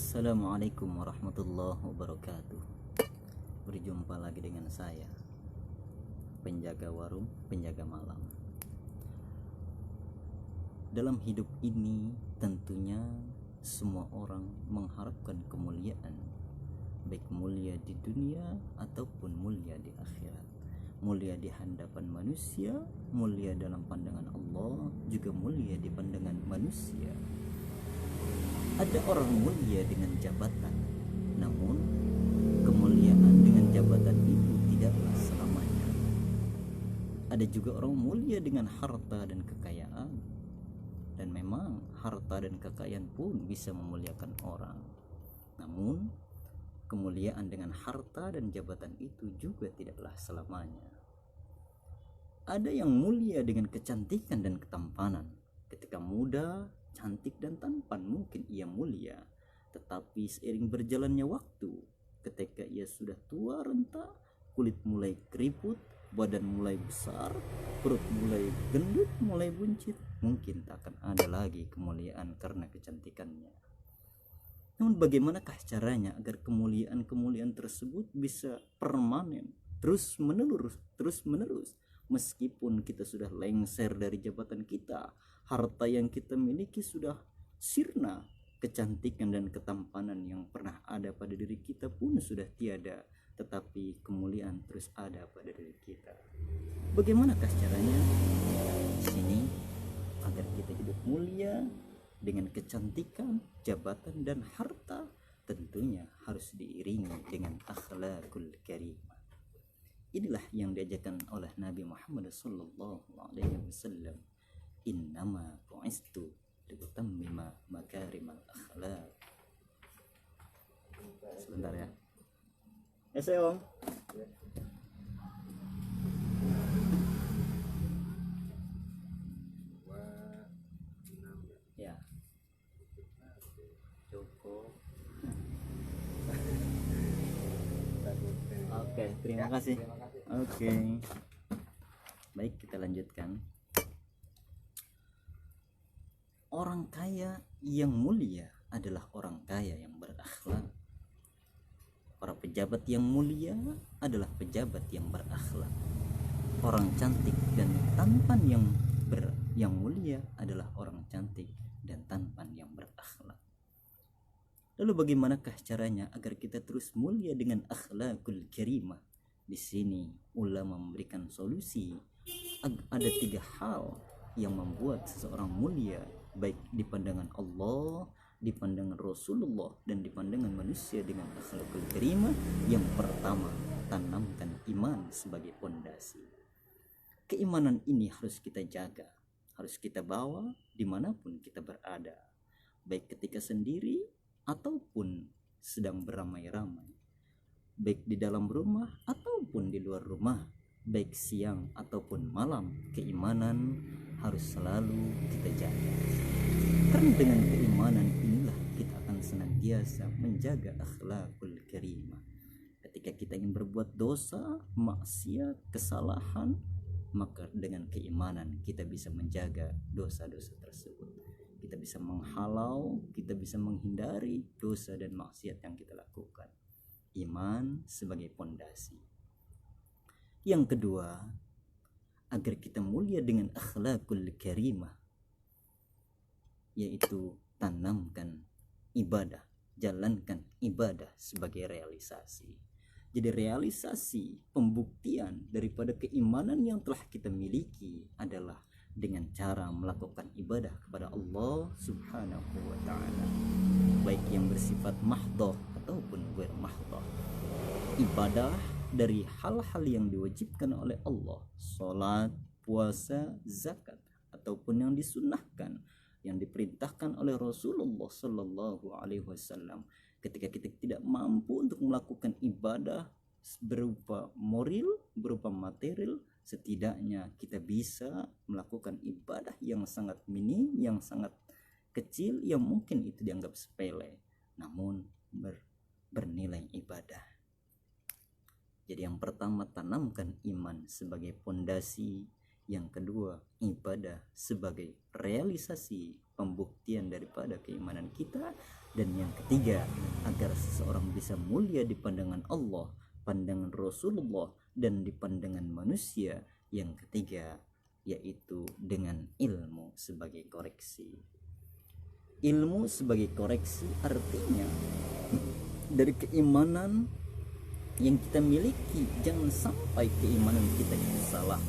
Assalamualaikum warahmatullahi wabarakatuh. Berjumpa lagi dengan saya, penjaga warung, penjaga malam. Dalam hidup ini tentunya semua orang mengharapkan kemuliaan, baik mulia di dunia ataupun mulia di akhirat. Mulia di hadapan manusia, mulia dalam pandangan Allah, juga mulia di pandangan manusia. Ada orang mulia dengan jabatan, namun kemuliaan dengan jabatan itu tidaklah selamanya. Ada juga orang mulia dengan harta dan kekayaan, dan memang harta dan kekayaan pun bisa memuliakan orang. Namun kemuliaan dengan harta dan jabatan itu juga tidaklah selamanya. Ada yang mulia dengan kecantikan dan ketampanan. Ketika muda, cantik dan tampan mungkin ia mulia, tetapi seiring berjalannya waktu, ketika ia sudah tua renta, kulit mulai keriput, badan mulai besar, perut mulai gendut, mulai buncit, mungkin tak akan ada lagi kemuliaan karena kecantikannya. Namun bagaimanakah caranya agar kemuliaan-kemuliaan tersebut bisa permanen, terus menerus, meskipun kita sudah lengser dari jabatan kita, harta yang kita miliki sudah sirna, kecantikan dan ketampanan yang pernah ada pada diri kita pun sudah tiada, tetapi kemuliaan terus ada pada diri kita. Bagaimanakah caranya? Di sini agar kita hidup mulia dengan kecantikan, jabatan dan harta, tentunya harus diiringi dengan akhlakul karimah. Inilah yang diajarkan oleh Nabi Muhammad SAW. Innama bu'istu liutammima makarimal akhlak. Sebentar ya. Om. Ya. Cukup. Oke, terima kasih. Oke. Baik, kita lanjutkan. Orang kaya yang mulia adalah orang kaya yang berakhlak. Para pejabat yang mulia adalah pejabat yang berakhlak. Orang cantik dan tampan yang mulia adalah orang cantik dan tampan yang berakhlak. Lalu bagaimanakah caranya agar kita terus mulia dengan akhlakul karimah? Di sini ulama memberikan solusi. Ada 3 hal yang membuat seseorang mulia, baik di pandangan Allah, di pandangan Rasulullah, dan di pandangan manusia dengan akhlakul karimah. Yang pertama, tanamkan iman sebagai pondasi. Keimanan ini harus kita jaga, harus kita bawa dimanapun kita berada, baik ketika sendiri ataupun sedang beramai-ramai, baik di dalam rumah ataupun di luar rumah, baik siang ataupun malam. Keimanan harus selalu kita jaga, karena dengan keimanan inilah kita akan senantiasa menjaga akhlakul karimah. Ketika kita ingin berbuat dosa, maksiat, kesalahan, maka dengan keimanan kita bisa menjaga dosa-dosa tersebut. Kita bisa menghalau, kita bisa menghindari dosa dan maksiat yang kita lakukan. Iman sebagai pondasi. Yang kedua, agar kita mulia dengan akhlakul karimah, yaitu tanamkan ibadah, jalankan ibadah sebagai realisasi. Jadi realisasi pembuktian daripada keimanan yang telah kita miliki adalah dengan cara melakukan ibadah kepada Allah Subhanahu wa ta'ala, baik yang bersifat mahdhah ataupun ghair mahdhah. Ibadah dari hal-hal yang diwajibkan oleh Allah, salat, puasa, zakat, ataupun yang disunnahkan, yang diperintahkan oleh Rasulullah sallallahu alaihi wasallam. Ketika kita tidak mampu untuk melakukan ibadah berupa moral, berupa material, setidaknya kita bisa melakukan ibadah yang sangat minim, yang sangat kecil, yang mungkin itu dianggap sepele, namun bernilai ibadah. Jadi yang pertama, tanamkan iman sebagai pondasi. Yang kedua, ibadah sebagai realisasi pembuktian daripada keimanan kita. Dan yang ketiga, agar seseorang bisa mulia di pandangan Allah, pandangan Rasulullah, dan di pandangan manusia. Yang ketiga, yaitu dengan ilmu sebagai koreksi. Ilmu sebagai koreksi artinya dari keimanan yang kita miliki, jangan sampai keimanan kita salah,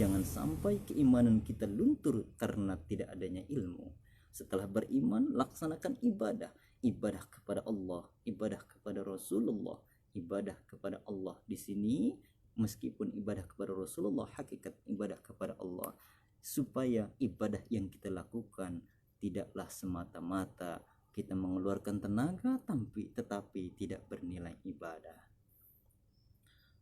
jangan sampai keimanan kita luntur karena tidak adanya ilmu. Setelah beriman, laksanakan ibadah, ibadah kepada Allah, ibadah kepada Rasulullah, ibadah kepada Allah. Di sini meskipun ibadah kepada Rasulullah, hakikat ibadah kepada Allah, supaya ibadah yang kita lakukan tidaklah semata-mata kita mengeluarkan tenaga tetapi tidak bernilai ibadah.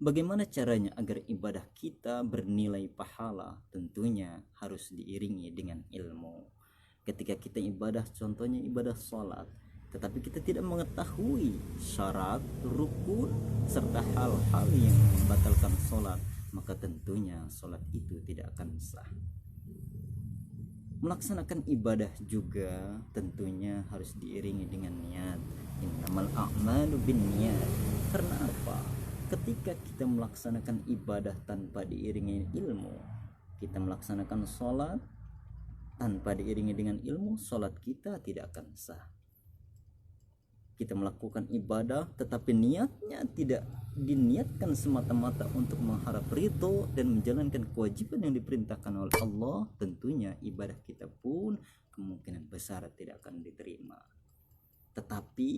Bagaimana caranya agar ibadah kita bernilai pahala? Tentunya harus diiringi dengan ilmu. Ketika kita ibadah, contohnya ibadah sholat, tetapi kita tidak mengetahui syarat, rukun, serta hal-hal yang membatalkan sholat, maka tentunya sholat itu tidak akan sah. Melaksanakan ibadah juga tentunya harus diiringi dengan niat. Innamal a'malu binniyat. Karena apa? Ketika kita melaksanakan ibadah tanpa diiringi ilmu, kita melaksanakan sholat tanpa diiringi dengan ilmu, sholat kita tidak akan sah. Kita melakukan ibadah tetapi niatnya tidak diniatkan semata-mata untuk mengharap ridho dan menjalankan kewajiban yang diperintahkan oleh Allah, tentunya ibadah kita pun kemungkinan besar tidak akan diterima. Tetapi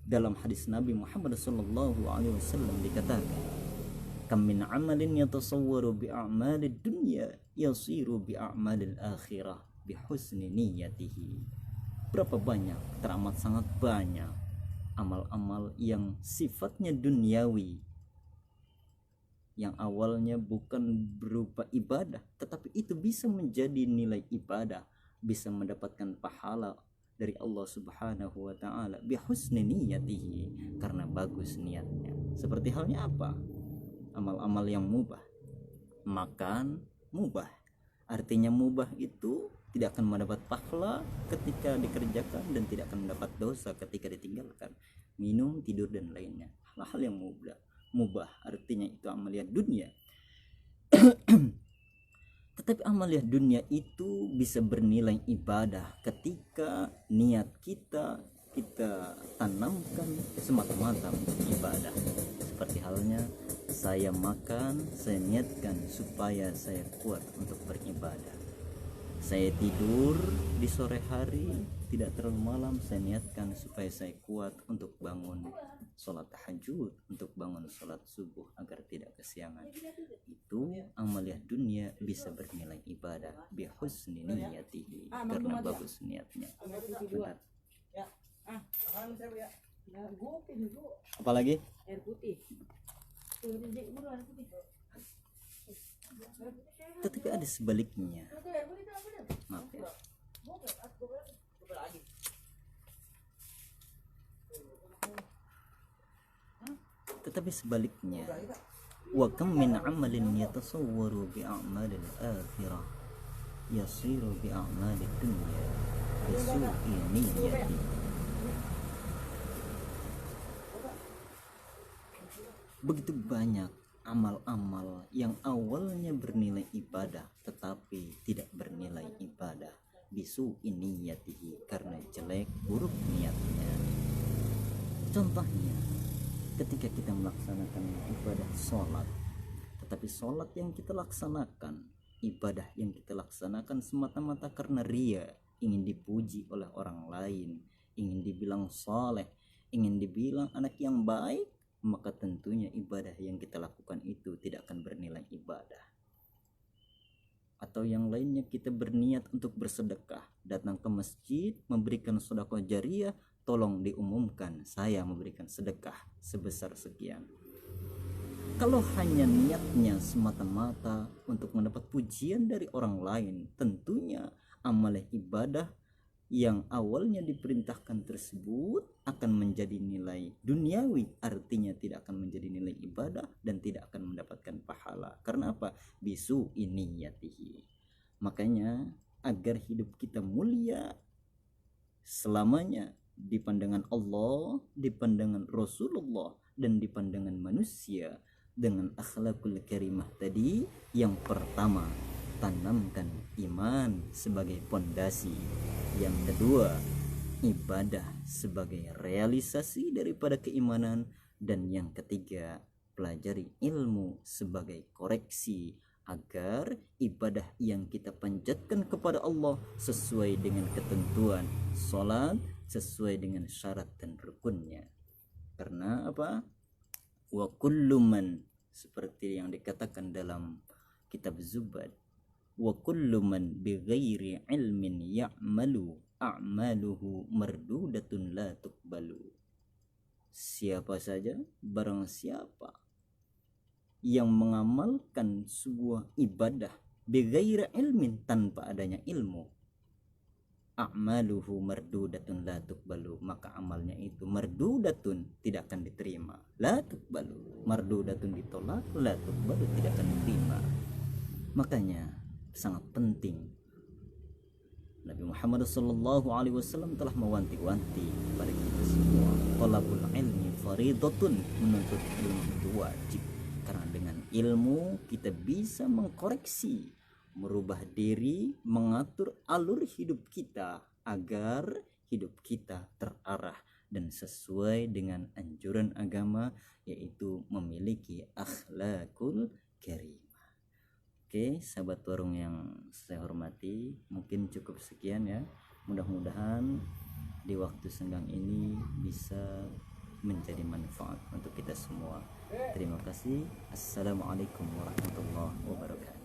dalam hadis Nabi Muhammad SAW dikatakan, kam min amalin yatasawwaru bi'a'malid dunya yasiru bi'a'malil akhirah bihusni niyatihi. Berapa banyak, teramat sangat banyak amal-amal yang sifatnya duniawi, yang awalnya bukan berupa ibadah, tetapi itu bisa menjadi nilai ibadah, bisa mendapatkan pahala dari Allah Subhanahu wa taala bihusni niyatihi, karena bagus niatnya. Seperti halnya apa? Amal-amal yang mubah. Makan mubah. Artinya mubah itu tidak akan mendapat pahala ketika dikerjakan dan tidak akan mendapat dosa ketika ditinggalkan. Minum, tidur dan lainnya. Hal-hal yang mubah artinya itu amaliyat dunia. Tetapi amaliyah dunia itu bisa bernilai ibadah ketika niat kita tanamkan semata-mata untuk ibadah. Seperti halnya saya makan, saya niatkan supaya saya kuat untuk beribadah. Saya tidur di sore hari, tidak terlalu malam, saya niatkan supaya saya kuat untuk bangun sholat tahajud, untuk bangun sholat subuh agar tidak kesiangan. Itu amaliyah dunia bisa bernilai ibadah bihusni niyatihi, karena bagus niatnya. Benar. Apalagi? Air putih. Tetapi ada sebaliknya. Maaf ya. Tetapi sebaliknya, wa kam min amalin yatasawwaru bi a'malil akhirah yasiru bi a'malid dunya bisu'i niyyati. Begitu banyak amal-amal yang awalnya bernilai ibadah tetapi tidak bernilai ibadah bisu'i niyyatihi, karena jelek buruk niatnya. Contohnya, ketika kita melaksanakan ibadah sholat, tetapi sholat yang kita laksanakan, ibadah yang kita laksanakan semata-mata karena ria, ingin dipuji oleh orang lain, ingin dibilang soleh, ingin dibilang anak yang baik, maka tentunya ibadah yang kita lakukan itu tidak akan bernilai ibadah. Atau yang lainnya, kita berniat untuk bersedekah, datang ke masjid memberikan sedekah jariyah, tolong diumumkan saya memberikan sedekah sebesar sekian. Kalau hanya niatnya semata-mata untuk mendapat pujian dari orang lain, tentunya amal ibadah yang awalnya diperintahkan tersebut akan menjadi nilai duniawi, artinya tidak akan menjadi nilai ibadah dan tidak akan mendapatkan pahala. Karena apa? Bisu ini yatihi. Makanya agar hidup kita mulia selamanya di pandangan Allah, di pandangan Rasulullah, dan di pandangan manusia dengan akhlakul karimah tadi, yang pertama tanamkan iman sebagai pondasi, yang kedua ibadah sebagai realisasi daripada keimanan, dan yang ketiga pelajari ilmu sebagai koreksi agar ibadah yang kita panjatkan kepada Allah sesuai dengan ketentuan salat, sesuai dengan syarat dan rukunnya. Karena apa? Wa kullu man, seperti yang dikatakan dalam kitab Zubad, wa kullu man bighairi ilmin ya'malu a'maluhu mardudatun la tuqbalu. Siapa saja, barang siapa yang mengamalkan sebuah ibadah bighairi ilmin, tanpa adanya ilmu, a'maluhu mardudatun la tuqbalu, maka amalnya itu mardudatun, tidak akan diterima. La tuqbalu, mardudatun ditolak, la tuqbalu tidak akan diterima. Makanya sangat penting Nabi Muhammad SAW telah mewanti-wanti kepada kita semua, talabul ilmi faridatun, menuntut ilmu itu wajib. Karena dengan ilmu kita bisa mengkoreksi, merubah diri, mengatur alur hidup kita agar hidup kita terarah dan sesuai dengan anjuran agama, yaitu memiliki akhlakul karimah. Oke, sahabat warung yang saya hormati, mungkin cukup sekian ya. Mudah-mudahan di waktu senggang ini bisa menjadi manfaat untuk kita semua. Terima kasih. Assalamualaikum warahmatullahi wabarakatuh.